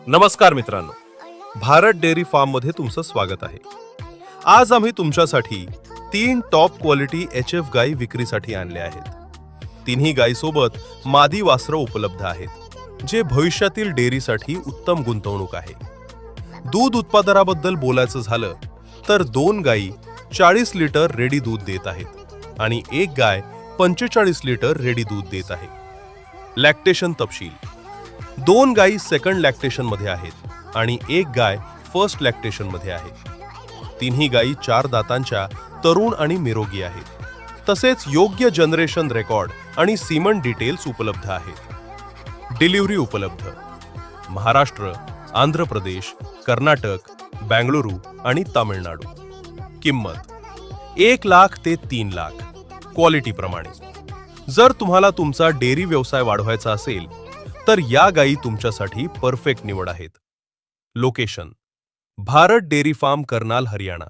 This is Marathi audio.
नमस्कार मित्रांनो, भारत डेअरी फार्म मध्ये तुमचं स्वागत आहे. आज आम्ही तुमच्यासाठी 3 टॉप क्वालिटी HF गाई विक्रीसाठी आणल्या आहेत. तिन्ही गायीसोबत मादी वासरं उपलब्ध आहेत, जे भविष्यातील डेअरीसाठी उत्तम गुंतवणूक आहे. दूध उत्पादनाबद्दल बोलायचं झालं तर 2 गायी 40 लिटर रेडी दूध देत आहेत आणि एक गाय 45 लिटर रेडी दूध देत आहे. लॅक्टेशन तपशील: 2 गायी सेकंड लॅक्टेशन मध्ये आहेत आणि एक गाय फर्स्ट लॅक्टेशन मध्ये आहे. तिन्ही गायी 4 दातांच्या तरुण आणि निरोगी आहेत. तसेच योग्य जनरेशन रेकॉर्ड आणि सीमन डिटेल्स उपलब्ध आहेत. डिलिव्हरी उपलब्ध: महाराष्ट्र, आंध्र प्रदेश, कर्नाटक, बेंगळुरू आणि तामिळनाडू. किंमत 1 लाख ते 3 लाख, क्वालिटी प्रमाणे. जर तुम्हाला तुमचा डेअरी व्यवसाय वाढवायचा असेल तर या गायी तुमच्यासाठी परफेक्ट निवड आहेत. Location: Bharat dairy farm, Karnal, Haryana.